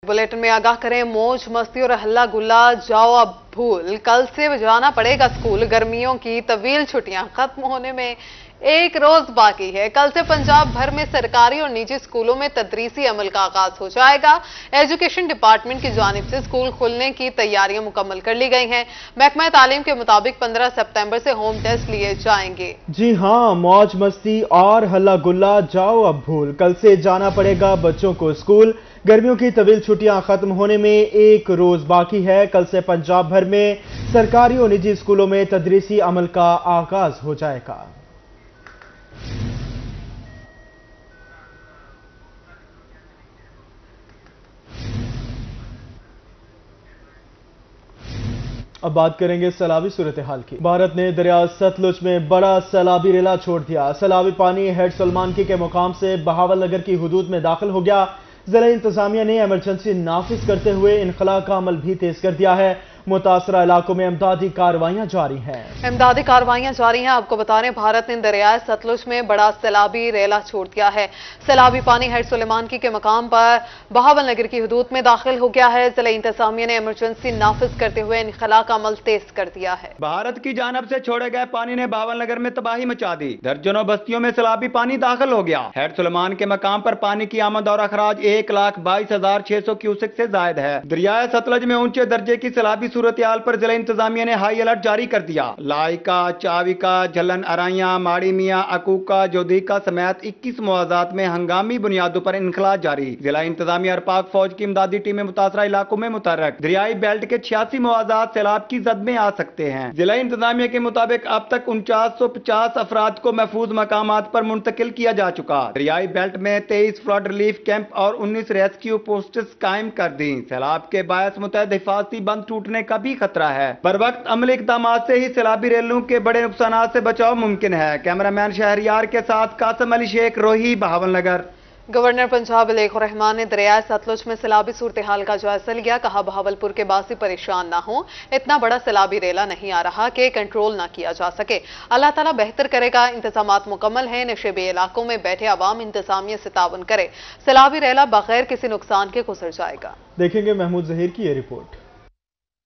Bulletin में आगाह करें, मौज मस्ती और हल्ला गुल्ला जाओ अब भूल। कल से जाना पड़ेगा स्कूल। गर्मियों की तवील छुट्टियां खत्म होने में एक रोज बाकी है। कल से पंजाब भर में सरकारी और निजी स्कूलों में तदरीसी अमल का आगाज हो जाएगा। एजुकेशन डिपार्टमेंट की जानिब से स्कूल खुलने की तैयारियां मुकम्मल कर ली गई हैं। महकमा तालीम के मुताबिक 15 सितंबर से होम टेस्ट लिए जाएंगे। जी हां, मौज मस्ती और हल्ला गुल्ला जाओ अब भूल। कल से जाना पड़ेगा बच्चों को स्कूल। गर्मियों की तवील छुट्टियां खत्म होने में एक रोज बाकी है। कल से पंजाब भर में सरकारी और निजी स्कूलों में तदरीसी अमल का आगाज हो जाएगा। अब बात करेंगे सैलाबी सूरत हाल की। भारत ने दरिया सतलुज में बड़ा सैलाबी रेला छोड़ दिया। सैलाबी पानी हेड सलमानकी के मुकाम से बहावल नगर की हुदूद में दाखिल हो गया। जिला इंतजामिया ने इमरजेंसी नाफिज करते हुए इनखला का अमल भी तेज कर दिया है। मुतासरा इलाकों में इमदादी कार्रवाइयां जारी हैं। इमदादी कार्रवाइयां जारी हैं। आपको बता रहे हैं, भारत ने दरियाए सतलुज में बड़ा सैलाबी रेला छोड़ दिया है। सैलाबी पानी हेड सुलेमानकी के मकाम पर बहावल नगर की हुदूद में दाखिल हो गया है। जिला इंतजामिया ने इमरजेंसी नाफिज करते हुए इनखला का अमल तेज कर दिया है। भारत की जानब से छोड़े गए पानी ने बहावल नगर में तबाही मचा दी। दर्जनों बस्तियों में सैलाबी पानी दाखिल हो गया। हेड सुलेमान के मकाम पर पानी की आमद और अखराज 1,22,600 क्यूसेक से जायद है। दरियाए सतलज में ऊंचे दर्जे की सैलाबी सूरत हाल पर जिला इंतजामिया ने हाई अलर्ट जारी कर दिया। लाइका, चाविका, झलन अराइया, माड़ी मियाँ, अकूका, जोधीका समेत 21 मुआवजात में हंगामी बुनियादों पर इनखला जारी। जिला इंतजामिया और पाक फौज की इमदादी टीमें मुतासरा इलाकों में मुतहर्रिक। दरियाई बेल्ट के 86 मुआवजात सैलाब की जद में आ सकते हैं। जिला इंतजामिया के मुताबिक अब तक 4950 अफराद को महफूज मकामात पर मुंतकिल किया जा चुका। दरियाई बेल्ट में 23 फ्लड रिलीफ कैंप और 19 रेस्क्यू पोस्ट्स कायम कर दी। सैलाब के बायस मुतहद हिफाजती बंद टूटने का भी खतरा है। बर वक्त अमली इक़दाम से ही सैलाबी रेलों के बड़े नुकसान से बचाव मुमकिन है। कैमरामैन शहरियार के साथ कासिम अली शेख, रोही, बहावल नगर। गवर्नर पंजाब इलेखुर रहमान ने दरियाए सतलुज में सैलाबी सूरत हाल का जायजा लिया। कहा, बहावलपुर के बासी परेशान ना हो। इतना बड़ा सैलाबी रेला नहीं आ रहा कि कंट्रोल ना किया जा सके। अल्लाह ताला बेहतर करेगा। इंतजामात मुकम्मल है। नशेबी इलाकों में बैठे अवाम इंतजामिया से ताउन करे। सैलाबी रेला बगैर किसी नुकसान के गुजर जाएगा। देखेंगे महमूद जहीर की ये रिपोर्ट।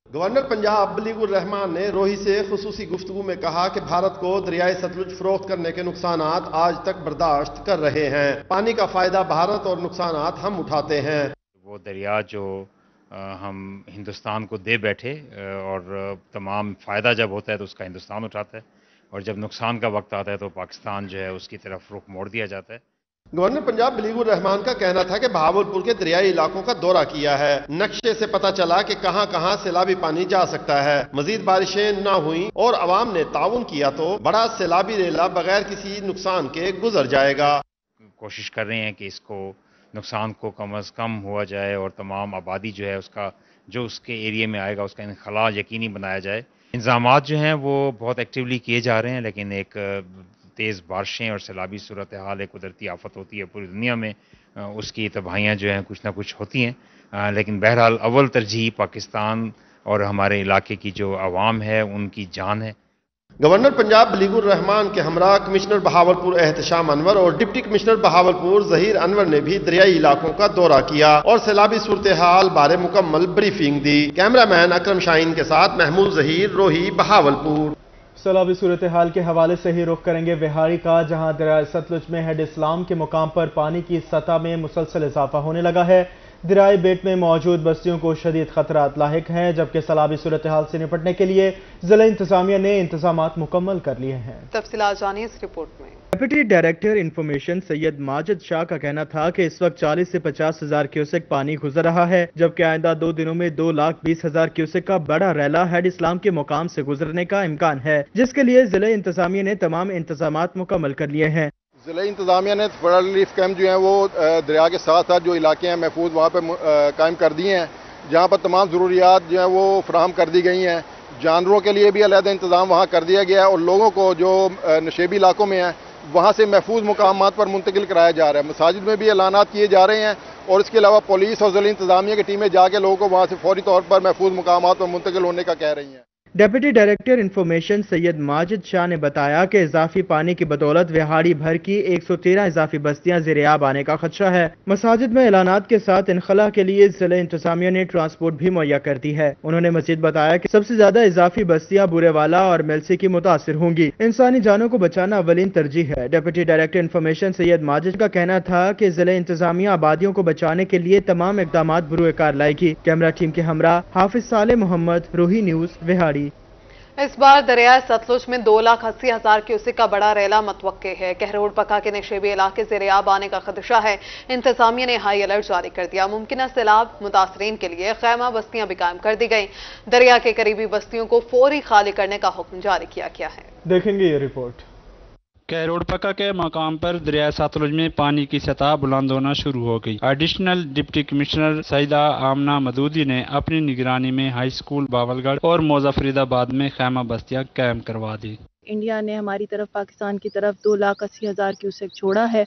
गवर्नर पंजाब बलीगुर रहमान ने रोही से खुसूसी गुफ्तगू में कहा कि भारत को दरियाए सतलुज फरोख्त करने के नुकसानात आज तक बर्दाश्त कर रहे हैं। पानी का फायदा भारत और नुकसानात हम उठाते हैं। वो दरिया जो हम हिंदुस्तान को दे बैठे और तमाम फ़ायदा जब होता है तो उसका हिंदुस्तान उठाता है, और जब नुकसान का वक्त आता है तो पाकिस्तान जो है उसकी तरफ रुख मोड़ दिया जाता है। गवर्नर पंजाब बलीगुर रहमान का कहना था कि बहावलपुर के दरियाई इलाकों का दौरा किया है। नक्शे से पता चला कि कहां कहां सैलाबी पानी जा सकता है। मजीद बारिशें न हुई और अवाम ने ताउन किया तो बड़ा सैलाबी रेला बगैर किसी नुकसान के गुजर जाएगा। कोशिश कर रहे हैं कि इसको नुकसान को कम अज़ कम हुआ जाए और तमाम आबादी जो है उसका जो उसके एरिया में आएगा उसका इनखला यकीनी बनाया जाए। इंतज़ामात जो हैं वो बहुत एक्टिवली किए जा रहे हैं, लेकिन एक तेज़ बारिशें और सैलाबी सूरत हाल एक कुदरती आफत होती है पूरी दुनिया में, उसकी तबाहियाँ जो हैं कुछ ना कुछ होती हैं। लेकिन बहरहाल अव्वल तरजीह पाकिस्तान और हमारे इलाके की जो आवाम है उनकी जान है। गवर्नर पंजाब बलीगुर रहमान के हमरा कमिश्नर बहावलपुर एहतशाम अनवर और डिप्टी कमिश्नर बहावलपुर जहीर अनवर ने भी दरियाई इलाकों का दौरा किया और सैलाबी सूरत हाल बारे मुकम्मल ब्रीफिंग दी। कैमरामैन अकरम शाहीन के साथ महमूद जहीर, रोही, बहावलपुर। सैलाबी सूरत हाल के हवाले से ही रुख करेंगे बिहारी का, जहां दरियाए सतलुज में हेड इस्लाम के मुकाम पर पानी की सतह में मुसलसल इजाफा होने लगा है। दरियाई बेट में मौजूद बस्तियों को शदीद खतरात लाहिक हैं, जबकि सैलाबी सूरत हाल से निपटने के लिए जिला इंतजामिया ने इंतजामात मुकम्मल कर लिए हैं। तफसीलात जानिए इस रिपोर्ट में। Deputy director information Syed Majid Shah का कहना था कि इस वक्त 40 से 50 हजार क्यूसेक पानी गुजर रहा है, जबकि आइंदा 2 दिनों में 2,20,000 क्यूसेक का बड़ा रैला हेड इस्लाम के मुकाम से गुजरने का इम्कान है, जिसके लिए जिला इंतजामिया ने तमाम इंतजामात मुकम्मल कर लिए हैं। जिला इंतजामिया ने फ्लड रिलीफ कैंप जो है वो दरिया के साथ साथ जो इलाके हैं महफूज वहाँ पे कायम कर दिए हैं, जहाँ पर तमाम ज़रूरियात जो हैं वो फराहम कर दी गई हैं। जानवरों के लिए भी अलग इंतज़ाम वहाँ कर दिया गया है और लोगों को जो नशेबी इलाकों में हैं वहाँ से महफूज मुकामात पर मुंतकिल कराया जा रहा है। मसाजिद में भी ऐलानात किए जा रहे हैं और इसके अलावा पुलिस और जिला इंतजामिया की टीमें जाके लोगों को वहाँ से फौरी तौर पर महफूज मुकामात पर मुंतकिल होने का कह रही हैं। ڈپٹی ڈائریکٹر انفارمیشن سید ماجد شاہ نے بتایا کہ اضافی پانی کی بدولت وہاڑی بھر کی 113 اضافی بستیاں زیر آب آنے کا خدشہ ہے۔ مساجد میں اعلانات کے ساتھ انخلا کے لیے ضلع انتظامیہ نے ٹرانسپورٹ بھی مہیا کر دی ہے۔ انہوں نے مزید بتایا کہ سب سے زیادہ اضافی بستیاں بورے والا اور میلسی کی متاثر ہوں گی۔ انسانی جانوں کو بچانا اولین ترجیح ہے۔ ڈپٹی ڈائریکٹر انفارمیشن سید ماجد کا کہنا تھا کہ ضلع انتظامیہ آبادیوں کو بچانے کے لیے تمام اقدامات بروئے کار لائے گی۔ کیمرہ ٹیم کے ہمراہ حافظ صالح محمد، روہی نیوز، وہاڑی۔ اس بار دریائے ستلج میں 2,80,000 کیوسک کا بڑا ریلا متوقع ہے۔ کہروڑ پکا کے نشیبی علاقے زیر آب آنے کا خدشہ ہے۔ انتظامیہ نے ہائی الرٹ جاری کر دیا۔ ممکنہ سیلاب متاثرین کے لیے خیمہ بستیاں بھی قائم کر دی گئیں۔ دریا کے قریبی بستیوں کو فوری خالی کرنے کا حکم جاری کیا گیا ہے۔ دیکھیں گے یہ رپورٹ۔ کہروڑ پکا کے مقام پر دریائے ستلج میں پانی کی سطح بلند ہونا شروع ہو گئی۔ ایڈیشنل ڈپٹی کمشنر سیدہ آمنہ مدودی نے اپنی نگرانی میں ہائی اسکول باول گڑھ اور موزہ فرید آباد میں خیمہ بستیاں قائم کروا دی۔ انڈیا نے ہماری طرف، پاکستان کی طرف 2,80,000 کیوسک چھوڑا ہے۔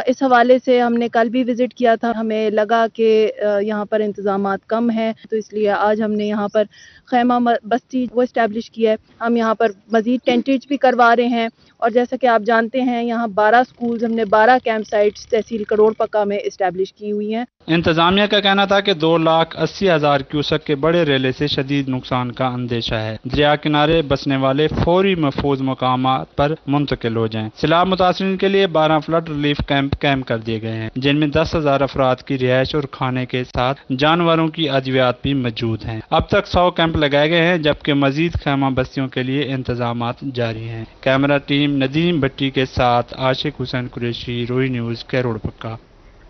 اس حوالے سے ہم نے کل بھی وزٹ کیا تھا۔ ہمیں لگا کہ یہاں پر انتظامات کم ہیں، تو اس لیے آج ہم نے یہاں پر خیمہ بستی وہ اسٹیبلش کی ہے۔ ہم یہاں پر مزید ٹینٹیج بھی کروا رہے ہیں، اور جیسا کہ آپ جانتے ہیں یہاں 12 سکولز، ہم نے 12 کیمپ سائٹس تحصیل کروڑ پکا میں اسٹیبلش کی ہوئی ہیں۔ انتظامیہ کا کہنا تھا کہ 2,80,000 کیوسک کے بڑے ریلے سے شدید نقصان کا اندیشہ ہے۔ دریا کنارے بسنے والے فوری محفوظ مقامات پر منتقل ہو جائیں۔ سیلاب متاثرین کے لیے 12 فلڈ ریلیف کیمپ قائم کر دیے گئے ہیں، جن میں 10,000 افراد کی رہائش اور کھانے کے ساتھ جانوروں کی ادویات بھی موجود ہیں۔ اب تک 100 کیمپ لگائے گئے ہیں، جبکہ مزید خیمہ بستیوں کے لیے انتظامات جاری ہیں۔ کیمرہ ٹیم ندیم بھٹی کے ساتھ عاشق حسین قریشی، روہی نیوز، کہروڑ پکا۔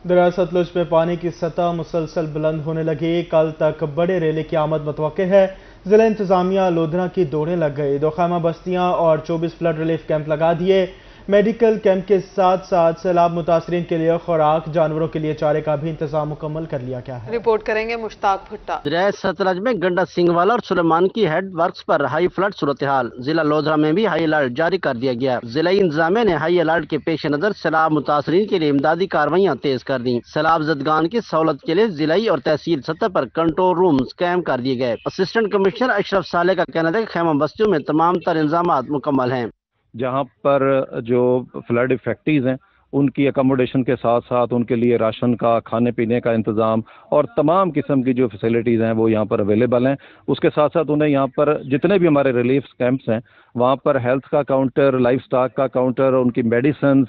دریائے ستلج میں پانی کی سطح مسلسل بلند ہونے لگی۔ کل تک بڑے ریلے کی آمد متوقع ہے۔ ضلع انتظامیہ لودھرا کی دوڑیں لگ گئی۔ 2 خیمہ بستیاں اور 24 فلڈ ریلیف کیمپ لگا دیے۔ میڈیکل کیمپ کے ساتھ ساتھ سیلاب متاثرین کے لیے خوراک، جانوروں کے لیے چارے کا بھی انتظام مکمل کر لیا گیا ہے۔ رپورٹ کریں گے مشتاق بھٹا۔ دریائے ستلج میں گنڈا سنگھ والا اور سلیمان کی ہیڈ ورکس پر ہائی فلڈ صورتحال۔ ضلع لودھرا میں بھی ہائی الرٹ جاری کر دیا گیا۔ ضلعی انتظامیہ نے ہائی الرٹ کے پیش نظر سیلاب متاثرین کے لیے امدادی کاروائیاں تیز کر دیں۔ سیلاب زدگان کی سہولت کے لیے ضلعی اور تحصیل سطح پر کنٹرول رومز قائم کر دیے گئے۔ اسسٹنٹ کمشنر اشرف صالح کا کہنا ہے کہ خیمہ بستیوں میں تمام تر انتظامات مکمل ہیں۔ جہاں پر جو فلڈ افیکٹیز ہیں ان کی اکاموڈیشن کے ساتھ ساتھ ان کے لیے راشن کا، کھانے پینے کا انتظام اور تمام قسم کی جو فیسلٹیز ہیں وہ یہاں پر اویلیبل ہیں۔ اس کے ساتھ ساتھ انہیں یہاں پر جتنے بھی ہمارے ریلیف کیمپس ہیں وہاں پر ہیلتھ کا کاؤنٹر، لائف سٹاک کا کاؤنٹر، ان کی میڈیسنز،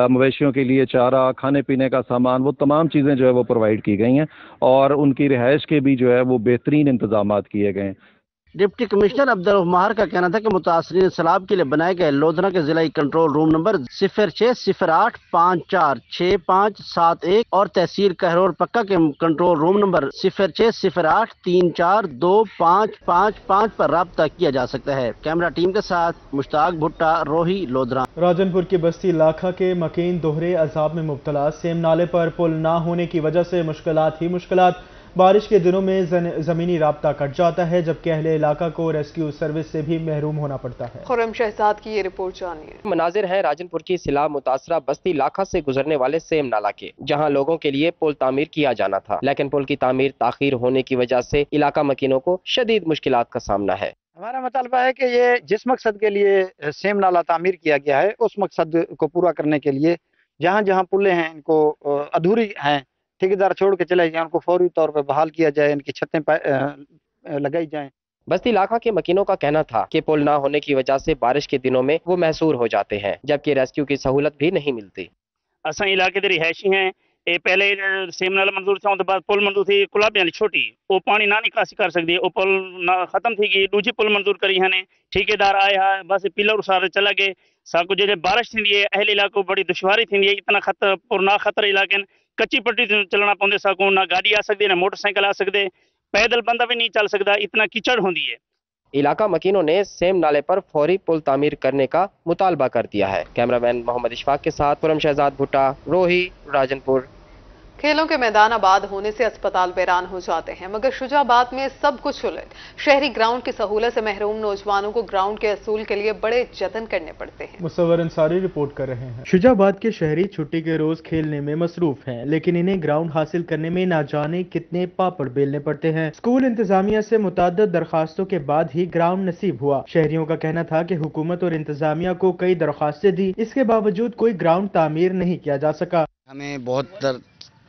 مویشیوں کے لیے چارہ، کھانے پینے کا سامان، وہ تمام چیزیں جو ہے وہ پرووائڈ کی گئی ہیں، اور ان کی رہائش کے بھی جو ہے وہ بہترین انتظامات کیے گئے ہیں۔ ڈپٹی کمشنر عبدالمہار کا کہنا تھا کہ متاثرین سیلاب کے لیے بنائے گئے لودھرا کے ضلعی کنٹرول روم نمبر 0608546571 اور تحصیل کہروڑ پکا کے کنٹرول روم نمبر 0608342555 پر رابطہ کیا جا سکتا ہے۔ کیمرہ ٹیم کے ساتھ مشتاق بھٹا، روہی، لودھرا۔ راجن پور کی بستی لاکھا کے مکین دوہرے عذاب میں مبتلا۔ سیم نالے پر پل نہ ہونے کی وجہ سے مشکلات ہی مشکلات۔ بارش کے دنوں میں زمینی رابطہ کٹ جاتا ہے، جبکہ اہل علاقہ کو ریسکیو سروس سے بھی محروم ہونا پڑتا ہے۔ خرم شہزاد کی یہ رپورٹ جانیے۔ مناظر ہیں راجن پور کی سیلاب متاثرہ بستی لاکھا سے گزرنے والے سیم نالہ کے، جہاں لوگوں کے لیے پل تعمیر کیا جانا تھا، لیکن پل کی تعمیر تاخیر ہونے کی وجہ سے علاقہ مکینوں کو شدید مشکلات کا سامنا ہے۔ ہمارا مطالبہ ہے کہ یہ جس مقصد کے لیے سیم نالہ تعمیر کیا گیا ہے اس مقصد کو پورا کرنے کے لیے جہاں جہاں پلیں ہیں ان کو ادھوری ہیں، ٹھیکیدار چھوڑ کے چلے جائیں، ان کو فوری طور پہ بحال کیا جائے، ان کی چھتیں لگائی جائیں۔ بستی لاکھا کے مکینوں کا کہنا تھا کہ پل نہ ہونے کی وجہ سے بارش کے دنوں میں وہ محصور ہو جاتے ہیں، جبکہ ریسکیو کی سہولت بھی نہیں ملتی۔ اساں علاقے دے رہائشی ہیں، یہ پہلے سیم نال منظور تھا، بعد پل منظور تھی کلابی والی چھوٹی، وہ پانی نہ نکاسی کر سکتی، وہ پل ختم تھی گئی، دوجی پل منظور کری ہیں، ٹھیکیدار آیا بس پلر سارے چلا گئے۔ سب کچھ جیسے بارش تھی اہل علاقوں بڑی دشواری تھی، اتنا خطر پرنا خطر علاقے کچی پٹی چلنا پوندے سکوں، نہ گاڑی آ سکتی، نہ موٹر سائیکل آ سکتے، پیدل بندہ بھی نہیں چل سکتا، اتنا کیچڑ ہوندی ہے۔ علاقہ مکینوں نے سیم نالے پر فوری پل تعمیر کرنے کا مطالبہ کر دیا ہے۔ کیمرہ مین محمد اشفاق کے ساتھ خرم شہزاد بھٹا، روہی، راجن پور۔ खेलों के मैदान आबाद होने से अस्पताल वीरान हो जाते हैं, मगर शुजाबाद में सब कुछ उलट। शहरी ग्राउंड की सहूलत से महरूम नौजवानों को ग्राउंड के असूल के लिए बड़े जतन करने पड़ते हैं। मुसव्वर अंसारी रिपोर्ट कर रहे हैं। शुजाबाद के शहरी छुट्टी के रोज खेलने में मसरूफ हैं, लेकिन इन्हें ग्राउंड हासिल करने में ना जाने कितने पापड़ बेलने पड़ते हैं। स्कूल इंतजामिया से मुतअद्दिद दरखास्तों के बाद ही ग्राउंड नसीब हुआ। शहरियों का कहना था कि हुकूमत और इंतजामिया को कई दरखास्तें दी, इसके बावजूद कोई ग्राउंड तामीर नहीं किया जा सका। हमें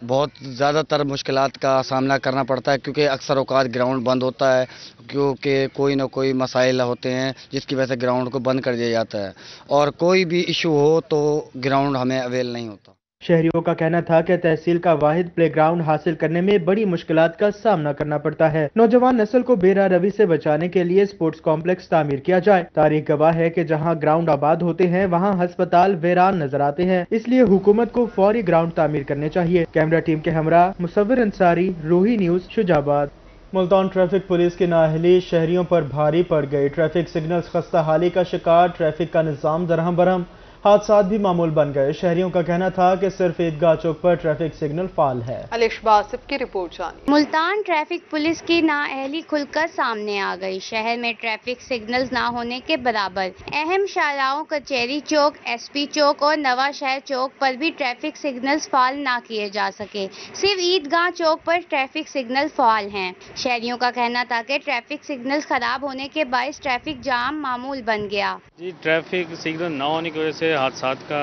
बहुत ज़्यादातर मुश्किलात का सामना करना पड़ता है, क्योंकि अक्सर औकात ग्राउंड बंद होता है, क्योंकि कोई ना कोई मसाइल होते हैं जिसकी वजह से ग्राउंड को बंद कर दिया जाता है, और कोई भी इशू हो तो ग्राउंड हमें अवेल नहीं होता। शहरियों का कहना था कि तहसील का वाहिद प्ले ग्राउंड हासिल करने में बड़ी मुश्किलात का सामना करना पड़ता है। नौजवान नस्ल को बेरा रवि से बचाने के लिए स्पोर्ट्स कॉम्प्लेक्स तामीर किया जाए। तारीख गवाह है कि जहां ग्राउंड आबाद होते हैं वहां अस्पताल वीरान नजर आते हैं, इसलिए हुकूमत को फौरी ग्राउंड तामीर करने चाहिए। कैमरा टीम के हमरा मुसव्वर अंसारी, रोही news, Shujabad. Multan traffic police की नाअहली शहरियों पर भारी पड़ गई। ट्रैफिक सिग्नल्स खस्ता हाली का शिकार, ट्रैफिक का निज़ाम दरहम बरहम, हादसात भी मामूल बन गए। शहरियों का कहना था कि सिर्फ ईदगाह चौक पर ट्रैफिक सिग्नल फाल है। अलिश बासिफ की रिपोर्ट जानिए। मुल्तान ट्रैफिक पुलिस की नाअहली खुलकर सामने आ गई। शहर में ट्रैफिक सिग्नल्स ना होने के बराबर अहम शाहराहों कचेरी चौक, एसपी चौक और नवा शहर चौक पर भी ट्रैफिक सिग्नल्स फाल ना किए जा सके। सिर्फ ईदगाह चौक पर ट्रैफिक सिग्नल फाल हैं। शहरियों का कहना था कि ट्रैफिक सिग्नल्स खराब होने के बायस ट्रैफिक जाम मामूल बन गया। जी, ट्रैफिक सिग्नल ना होने की वजह से हादसात का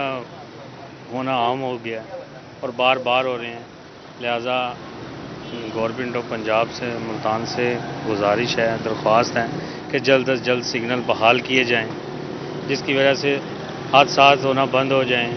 होना आम हो गया है और बार बार हो रहे हैं। लिहाजा गवर्नमेंट ऑफ पंजाब से, मुल्तान से गुजारिश है, दरख्वास्त है कि जल्द अज जल्द सिग्नल बहाल किए जाएं, जिसकी वजह से हादसात होना बंद हो जाएं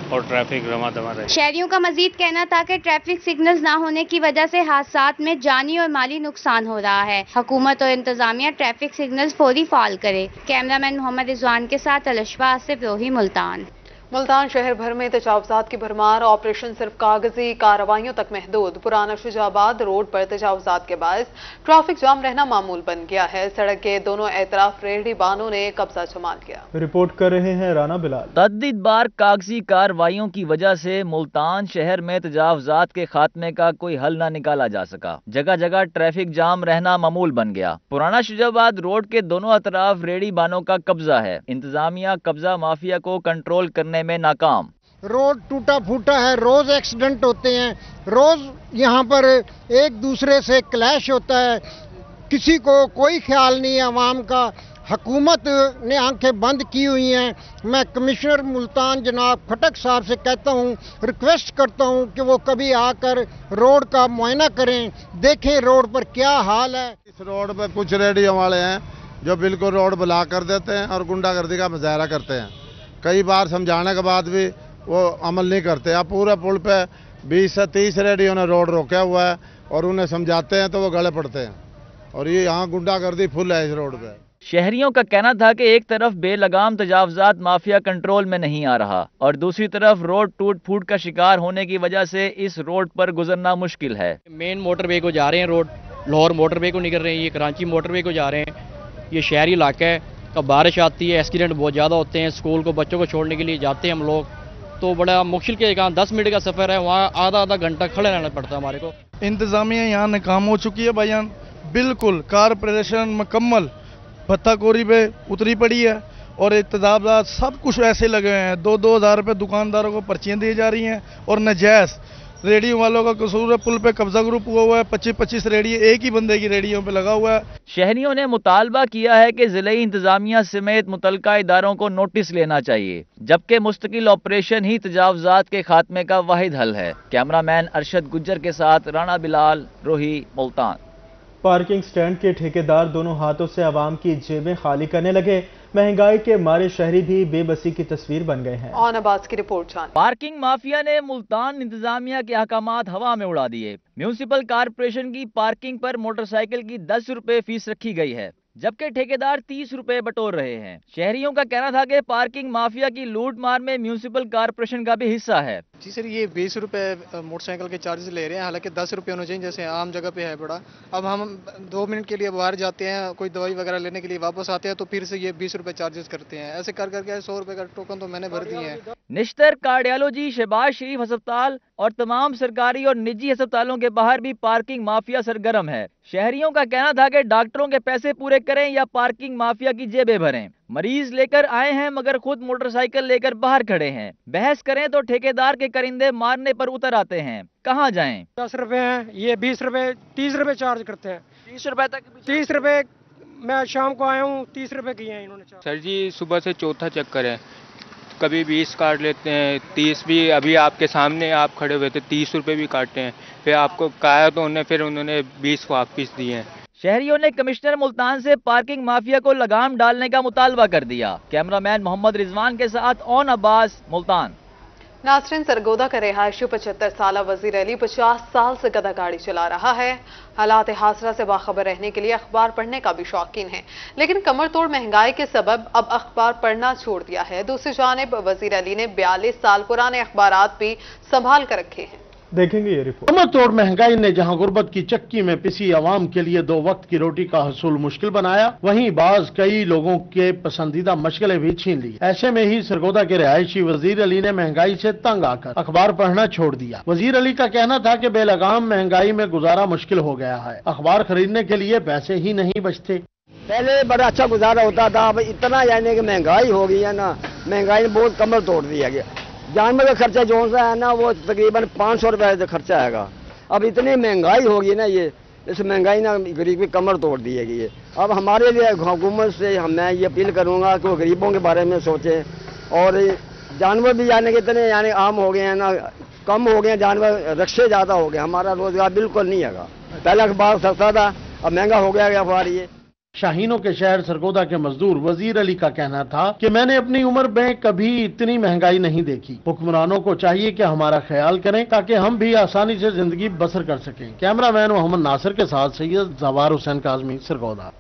और ट्रैफिक रमा दमा रहे। शहरियों का मजीद कहना था कि ट्रैफिक सिग्नल्स ना होने की वजह से हादसात में जानी और माली नुकसान हो रहा है। हुकूमत और इंतजामिया ट्रैफिक सिग्नल्स फौरी फाल करे। कैमरामैन मोहम्मद रिजवान के साथ अलिशबा आसिफ, रोही, मुल्तान। मुल्तान शहर भर में तजावुजात की भरमार। ऑपरेशन सिर्फ कागजी कार्रवाइयों तक महदूद। पुराना शुजाबाद रोड पर तजावुजात के बायस ट्रैफिक जाम रहना मामूल बन गया है। सड़क के दोनों एतराफ रेहड़ी बानों ने कब्जा जमाल किया। रिपोर्ट कर रहे हैं राना बिलाल। तअद्दिद बार कागजी कार्रवाइयों की वजह से मुल्तान शहर में तजावुजात के खात्मे का कोई हल न निकाला जा सका। जगह जगह ट्रैफिक जाम रहना मामूल बन गया। पुराना शुजाबाद रोड के दोनों अतराफ रेहड़ी बानों का कब्जा है। इंतजामिया कब्जा माफिया को कंट्रोल करने में नाकाम। रोड टूटा फूटा है, रोज एक्सीडेंट होते हैं, रोज यहाँ पर एक दूसरे से क्लैश होता है। किसी को कोई ख्याल नहीं है आवाम का। हुकूमत ने आंखें बंद की हुई हैं। मैं कमिश्नर मुल्तान जनाब खटक साहब से कहता हूँ, रिक्वेस्ट करता हूँ कि वो कभी आकर रोड का मुआयना करें, देखें रोड पर क्या हाल है। इस रोड पर कुछ रेडियो वाले हैं जो बिल्कुल रोड ब्लॉक कर देते हैं और गुंडागर्दी का मुजाहरा करते हैं। कई बार समझाने के बाद भी वो अमल नहीं करते। अब पूरे पुल पे 20 से 30 रेडियो ने रोड रोका हुआ है और उन्हें समझाते हैं तो वो गले पड़ते हैं, और ये यहाँ गुंडागर्दी फुल है इस रोड पे। शहरियों का कहना था कि एक तरफ बेलगाम तजावुजात माफिया कंट्रोल में नहीं आ रहा और दूसरी तरफ रोड टूट फूट का शिकार होने की वजह से इस रोड पर गुजरना मुश्किल है। मेन मोटरवे को जा रहे हैं, रोड लाहौर मोटरवे को निकल रहे हैं, ये कराची मोटरवे को जा रहे हैं। ये शहरी इलाका है, कब बारिश आती है एक्सीडेंट बहुत ज़्यादा होते हैं। स्कूल को बच्चों को छोड़ने के लिए जाते हैं हम लोग, तो बड़ा मुश्किल के काम 10 मिनट का सफ़र है, वहाँ आधा घंटा खड़े रहना पड़ता है हमारे को। इंतज़ामिया यहाँ नाकाम हो चुकी है भाईजान, बिल्कुल कारपोरेशन मुकम्मल भत्ताखोरी पे उतरी पड़ी है और इत्तेजाबात सब कुछ ऐसे लगे हुए हैं। 2-2 हज़ार रुपये दुकानदारों को पर्चियाँ दी जा रही हैं और नजायज़ रेडियो वालों का कसूर है। पुल पे कब्जा ग्रुप हुआ है, 25-25 रेडियो एक ही बंदे की रेडियो पे लगा हुआ है। शहरियों ने मुतालबा किया है कि जिले इंतजामिया समेत मुतलका इदारों को नोटिस लेना चाहिए, जबकि मुस्तकिल ऑपरेशन ही तजावुजात के खात्मे का वाहिद हल है। कैमरामैन अरशद गुज्जर के साथ राना बिलाल, रोही, मुल्तान। पार्किंग स्टैंड के ठेकेदार दोनों हाथों से आवाम की जेबें खाली करने लगे। महंगाई के मारे शहरी भी बेबसी की तस्वीर बन गए हैं। ऑन आबाद की रिपोर्ट जान। पार्किंग माफिया ने मुल्तान इंतजामिया के अहकामात हवा में उड़ा दिए। म्यूनिसिपल कारपोरेशन की पार्किंग पर मोटरसाइकिल की 10 रुपए फीस रखी गई है, जबकि ठेकेदार 30 रुपए बटोर रहे हैं। शहरियों का कहना था कि पार्किंग माफिया की लूट मार में म्यूनिसिपल कारपोरेशन का भी हिस्सा है। जी सर, ये 20 रुपए मोटरसाइकिल के चार्जेस ले रहे हैं, हालांकि 10 रुपए होने चाहिए जैसे आम जगह पे है बड़ा। अब हम 2 मिनट के लिए बाहर जाते हैं, कोई दवाई वगैरह लेने के लिए वापस आते हैं तो फिर से ये 20 रुपए चार्जेस करते हैं। ऐसे कर करके 100 रुपए का टोकन तो मैंने भर दिए हैं। निश्तर, कार्डियोलॉजी, शहबाज शरीफ अस्पताल और तमाम सरकारी और निजी अस्पतालों के बाहर भी पार्किंग माफिया सरगर्म है। शहरियों का कहना था कि डॉक्टरों के पैसे पूरे करें या पार्किंग माफिया की जेबें भरें। मरीज लेकर आए हैं मगर खुद मोटरसाइकिल लेकर बाहर खड़े हैं। बहस करें तो ठेकेदार के करिंदे मारने पर उतर आते हैं। कहाँ जाएं? 10 रुपए हैं, ये 20 रुपए 30 रुपए चार्ज करते हैं। 30 रुपए तक? 30 रुपए मैं शाम को आया हूँ, 30 रुपए किए हैं इन्होंने। सर जी सुबह से चौथा चक्कर है, कभी 20 काट लेते हैं, 30 भी अभी आपके सामने आप खड़े हुए थे 30 रुपए भी काटे हैं, फिर आपको कहा तो उन्होंने 20 वापस दिए हैं। शहरियों ने कमिश्नर मुल्तान से पार्किंग माफिया को लगाम डालने का मुतालबा कर दिया। कैमरामैन मोहम्मद रिजवान के साथ ओन अब्बास, मुल्तान। नासरीन, सरगोदा का रिहायशी 75 साल वजीर अली 50 साल से गधा गाड़ी चला रहा है। हालात हासरा से बाखबर रहने के लिए अखबार पढ़ने का भी शौकीन है, लेकिन कमर तोड़ महंगाई के सबब अब अखबार पढ़ना छोड़ दिया है। दूसरी जानिब वजीर अली ने 42 साल पुराने अखबारात भी संभाल कर रखे हैं। देखेंगे ये रिपोर्ट। कमर तोड़ महंगाई ने जहां गुर्बत की चक्की में पिसी आवाम के लिए 2 वक्त की रोटी का हसूल मुश्किल बनाया, वहीं बाज कई लोगों के पसंदीदा मशगले भी छीन ली। ऐसे में ही सरगोदा के रिहायशी वजीर अली ने महंगाई से तंग आकर अखबार पढ़ना छोड़ दिया। वजीर अली का कहना था कि बेलगाम महंगाई में गुजारा मुश्किल हो गया है, अखबार खरीदने के लिए पैसे ही नहीं बचते। पहले बड़ा अच्छा गुजारा होता था, अब इतना यानी कि महंगाई हो गई है ना, महंगाई ने बहुत कमर तोड़ दिया गया। जानवर का खर्चा जो सा है ना वो तकरीबन 500 रुपए का खर्चा आएगा। अब इतनी महंगाई होगी ना, ये इस महंगाई ना गरीब की कमर तोड़ दी है। अब हमारे लिए हुकूमत से मैं ये अपील करूंगा कि वो गरीबों के बारे में सोचें, और जानवर भी यानी कि इतने यानी आम हो गए हैं ना, कम हो गए हैं जानवर, रक्शे ज़्यादा हो गए। हमारा रोजगार बिल्कुल नहीं है। पहले अखबार सस्ता था, अब महंगा हो गया अखबार। ये शाहीनों के शहर सरगोदा के मजदूर वजीर अली का कहना था कि मैंने अपनी उम्र में कभी इतनी महंगाई नहीं देखी। हुक्मरानों को चाहिए कि हमारा ख्याल करें ताकि हम भी आसानी से जिंदगी बसर कर सकें। कैमरामैन मोहम्मद नासिर के साथ सैयद जवार हुसैन काजमी, सरगोदा।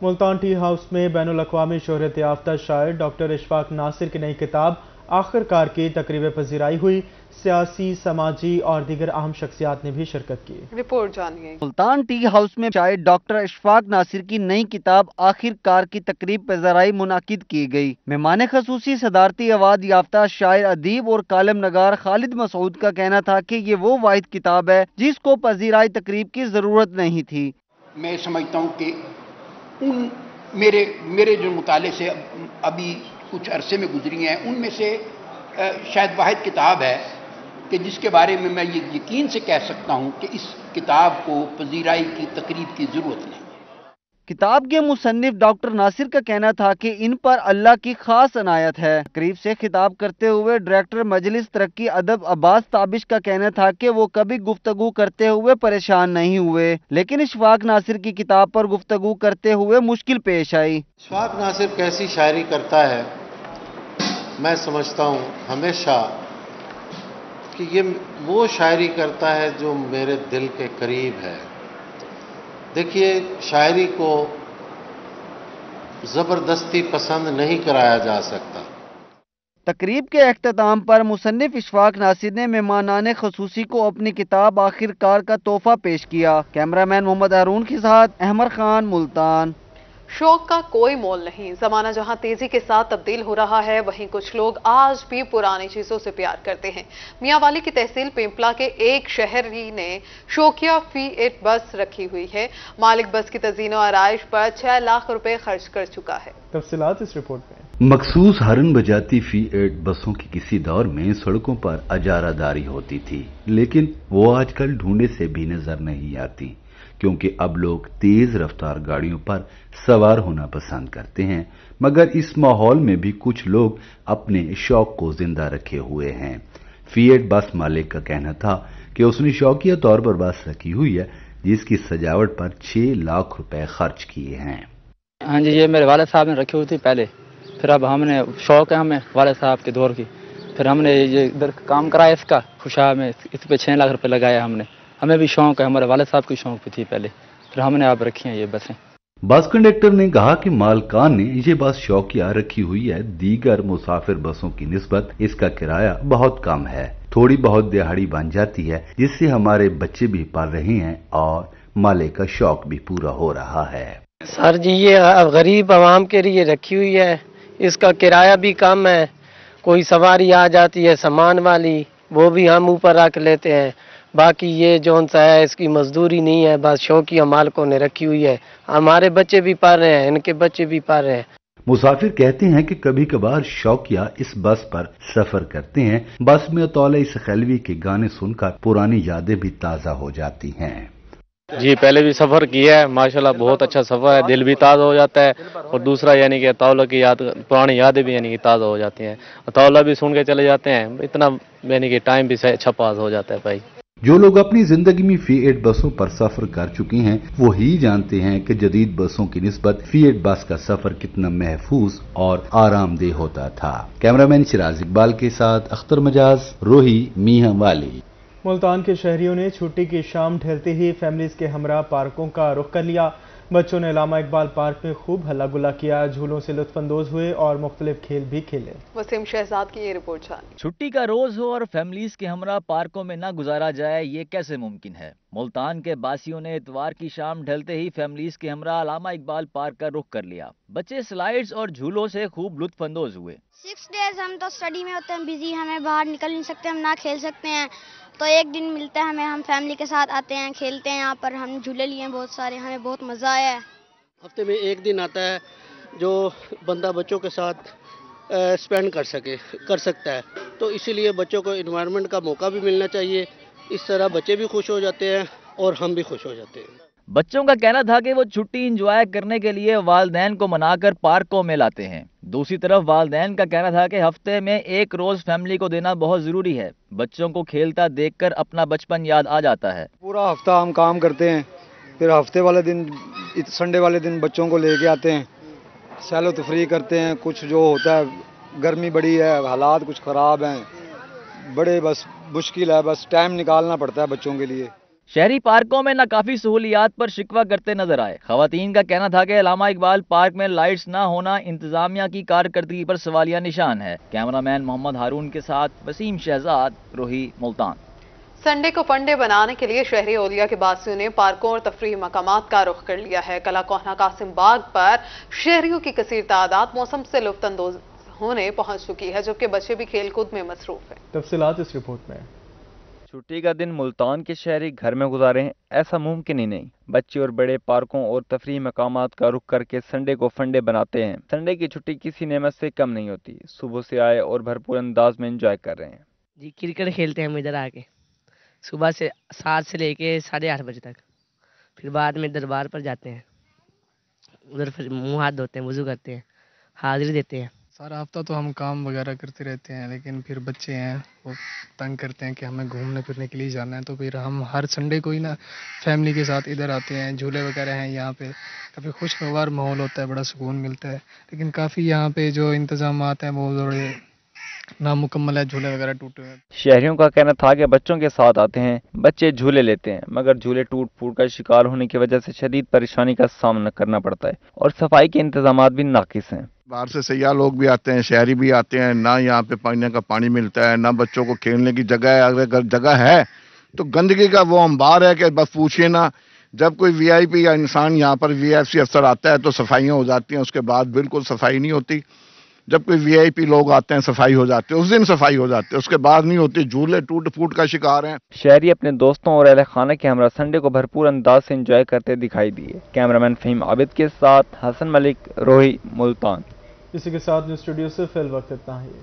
मुल्तान टी हाउस में बैनुल-अक़वामी शोहरत याफ्ता शायर डॉक्टर इशफाक नासिर की नई किताब आखिरकार की तकरीब पजीराई हुई। सियासी, समाजी और दीगर अहम शख्सियात ने भी शिरकत की। रिपोर्ट जानिए। मुल्तान टी हाउस में शायर डॉक्टर इशफाक नासिर की नई किताब आखिरकार की तकरीब पज़राई मुनाकिद की गई। मेहमान खसूसी सदारती अवार्ड याफ्ता शायर, अदीब और कालम नगार खालिद मसूद का कहना था कि ये वो वाहिद किताब है जिसको पज़राई तकरीब की जरूरत नहीं थी। मैं समझता हूँ कि उन मेरे जो मुताले से अभी कुछ अरसे में गुजरी हैं, उनमें से शायद वाहिद किताब है कि जिसके बारे में मैं ये यकीन से कह सकता हूँ कि इस किताब को पजीराई की तकरीब की जरूरत नहीं। किताब के मुसन्निफ डॉक्टर नासिर का कहना था कि इन पर अल्लाह की खास अनायत है। तकरीब से खिताब करते हुए डायरेक्टर मजलिस तरक्की अदब अब्बास ताबिश का कहना था कि वो कभी गुफ्तगू करते हुए परेशान नहीं हुए, लेकिन इशफाक नासिर की किताब पर गुफ्तगू करते हुए मुश्किल पेश आई। इशफाक नासिर कैसी शायरी करता है, मैं समझता हूँ हमेशा कि ये वो शायरी करता है जो मेरे दिल के करीब है। देखिए, शायरी को ज़बरदस्ती पसंद नहीं कराया जा सकता। तकरीब के अख्ताम पर मुसन्निफ इशफाक नासिर ने मेहमानाने खसूसी को अपनी किताब आखिरकार का तोहफा पेश किया। कैमरामैन मोहम्मद हारून के साथ अहमद खान, मुल्तान। शौक का कोई मोल नहीं। जमाना जहां तेजी के साथ तब्दील हो रहा है, वहीं कुछ लोग आज भी पुरानी चीजों से प्यार करते हैं। मियांवाली की तहसील पेंपला के एक शहरी ने शौकिया फी8 बस रखी हुई है। मालिक बस की तज़ीन और आराइश पर 6 लाख रुपए खर्च कर चुका है। तफसीलात इस रिपोर्ट में। मखसूस हरन बजाती फी8 बसों की किसी दौर में सड़कों पर अजारादारी होती थी, लेकिन वो आजकल ढूंढे से भी नजर नहीं आती, क्योंकि अब लोग तेज रफ्तार गाड़ियों पर सवार होना पसंद करते हैं। मगर इस माहौल में भी कुछ लोग अपने शौक को जिंदा रखे हुए हैं। फी8 बस मालिक का कहना था कि उसने शौकिया तौर पर बस रखी हुई है, जिसकी सजावट पर 6 लाख रुपए खर्च किए हैं। हाँ जी, ये मेरे वाले साहब ने रखी हुई थी पहले, फिर अब हमने शौक है हमें वाले साहब के दौर की, फिर हमने ये इधर काम कराया इसका खुशा में, इस पे 6 लाख रुपए लगाया हमने। हमें भी शौक है, हमारे वाले साहब की शौक भी थी पहले, फिर हमने आप रखी हैं ये बसें। बस कंडक्टर ने कहा कि मालकान ने ये बस शौकिया रखी हुई है, दीगर मुसाफिर बसों की निस्बत इसका किराया बहुत कम है। थोड़ी बहुत दिहाड़ी बन जाती है, जिससे हमारे बच्चे भी पल रहे हैं और मालिक का शौक भी पूरा हो रहा है। सर जी, ये गरीब आवाम के लिए रखी हुई है, इसका किराया भी कम है, कोई सवारी आ जाती है सामान वाली, वो भी हम ऊपर रख लेते हैं। बाकी ये जो सा है इसकी मजदूरी नहीं है, बस शौकिया मालिकों ने रखी हुई है। हमारे बच्चे भी पढ़ रहे हैं, इनके बच्चे भी पढ़ रहे हैं। मुसाफिर कहते हैं कि कभी कभार शौकिया इस बस पर सफर करते हैं। बस में तौले इस खलवी के गाने सुनकर पुरानी यादें भी ताजा हो जाती हैं। जी पहले भी सफर किया है, माशाल्लाह बहुत अच्छा सफर है, दिल भी ताज़ा हो जाता है। और दूसरा यानी कि तौला की याद, पुरानी यादें भी यानी कि ताज़ा हो जाती हैं। तौला भी सुन के चले जाते हैं, इतना यानी कि टाइम भी अच्छा पास हो जाता है भाई। जो लोग अपनी जिंदगी में फी8 बसों पर सफर कर चुके हैं वो ही जानते हैं कि जदीद बसों की निस्बत फी8 बस का सफर कितना महफूज और आरामदेह होता था। कैमरामैन शिराज इकबाल के साथ अख्तर मजाज, रोही मियां वाली। मुल्तान के शहरियों ने छुट्टी की शाम ढलते ही फैमिलीज के हमरा पार्कों का रुख कर लिया। बच्चों ने अल्लामा इकबाल पार्क में खूब हल्ला गुल्ला किया, झूलों से लुत्फानंदोज हुए और मुख्तलिफ खेल भी खेले। वसीम शहजाद की ये रिपोर्ट जानिए। छुट्टी का रोज हो और फैमिलीज के हमरा पार्कों में न गुजारा जाए, ये कैसे मुमकिन है। मुल्तान के बासियों ने इतवार की शाम ढलते ही फैमिलीज के हमरा अल्लामा इकबाल पार्क का रुख कर लिया। बच्चे स्लाइड्स और झूलों से खूब लुत्फानंदोज हुए। 6 डेज हम तो स्टडी में होते हैं बिजी, हमें बाहर निकल नहीं सकते, हम ना खेल सकते हैं। तो एक दिन मिलता है हमें, हम फैमिली के साथ आते हैं, खेलते हैं। यहाँ पर हम झूले लिए हैं बहुत सारे, हमें बहुत मज़ा आया है। हफ्ते में एक दिन आता है जो बंदा बच्चों के साथ स्पेंड कर सकता है। तो इसीलिए बच्चों को इन्वायरमेंट का मौका भी मिलना चाहिए। इस तरह बच्चे भी खुश हो जाते हैं और हम भी खुश हो जाते हैं। बच्चों का कहना था कि वो छुट्टी इंजॉय करने के लिए वालिदैन को मनाकर पार्कों में लाते हैं। दूसरी तरफ वालिदैन का कहना था कि हफ्ते में एक रोज फैमिली को देना बहुत जरूरी है। बच्चों को खेलता देखकर अपना बचपन याद आ जाता है। पूरा हफ्ता हम काम करते हैं, फिर हफ्ते वाले दिन संडे वाले दिन बच्चों को लेके आते हैं, सैलो तफरी करते हैं। कुछ जो होता है गर्मी बड़ी है, हालात कुछ ख़राब हैं, बड़े बस मुश्किल है, बस टाइम निकालना पड़ता है बच्चों के लिए। शहरी पार्कों में नाकाफी सहूलियात पर शिकवा करते नजर आए। खवातीन का कहना था कि अल्लामा इकबाल पार्क में लाइट्स ना होना इंतजामिया की कारकर्दगी पर सवालिया निशान है। कैमरामैन मोहम्मद हारून के साथ वसीम शहजाद, रोही, मुल्तान। संडे को फंडे बनाने के लिए शहरी ओलिया के बासियों ने पार्कों और तफरीही मकामात का रुख कर लिया है। कला कोहना कासिम बाग पर शहरियों की कसीर तादाद मौसम से लुत्फानंदोज होने पहुंच चुकी है, जबकि बच्चे भी खेलकूद में मसरूफ हैं। तफसीलात इस रिपोर्ट में। छुट्टी का दिन मुल्तान के शहरी घर में गुजारें, ऐसा मुमकिन ही नहीं। बच्चे और बड़े पार्कों और तफरीही मकामात का रुख करके संडे को फंडे बनाते हैं। संडे की छुट्टी किसी नेमत से कम नहीं होती। सुबह से आए और भरपूर अंदाज में एंजॉय कर रहे हैं। जी क्रिकेट खेलते हैं हम इधर आके, सुबह से 7 से लेके 8:30 बजे तक। फिर बाद में दरबार पर जाते हैं, उधर फिर मुँह हाथ धोते हैं, वज़ू करते हैं, हाजिरी देते हैं। सारा हफ्ता तो हम काम वगैरह करते रहते हैं, लेकिन फिर बच्चे हैं वो तंग करते हैं कि हमें घूमने फिरने के लिए जाना है। तो फिर हम हर संडे को ही ना फैमिली के साथ इधर आते हैं। झूले वगैरह हैं यहाँ पे, काफ़ी खुशगवार माहौल होता है, बड़ा सुकून मिलता है। लेकिन काफ़ी यहाँ पे जो इंतजामात हैं वो थोड़े नामुकम्मल है, झूले वगैरह टूटे हुए। शहरियों का कहना था कि बच्चों के साथ आते हैं, बच्चे झूले लेते हैं, मगर झूले टूट फूट का शिकार होने की वजह से शदीद परेशानी का सामना करना पड़ता है और सफाई के इंतजाम भी नाकिस हैं। बाहर से सयाह लोग भी आते हैं, शहरी भी आते हैं, ना यहाँ पे पीने का पानी मिलता है, ना बच्चों को खेलने की जगह है। अगर जगह है तो गंदगी का वो अंबार है कि बस पूछिए ना। जब कोई वीआईपी या इंसान यहाँ पर वीएफसी अफसर आता है तो सफाइयाँ हो जाती हैं, उसके बाद बिल्कुल सफाई नहीं होती। जब कोई वीआईपी लोग आते हैं सफाई हो जाती है, उस दिन सफाई हो जाती है, उसके बाद नहीं होती। झूले टूट फूट का शिकार हैं। शहरी अपने दोस्तों और अहले खाना के हमरा संडे को भरपूर अंदाज से एंजॉय करते दिखाई दिए। कैमरामैन फहीम आबिद के साथ हसन मलिक, रोही, मुल्तान। इसी के साथ न्यूज़ स्टूडियो से फिल वक्त इतना ही।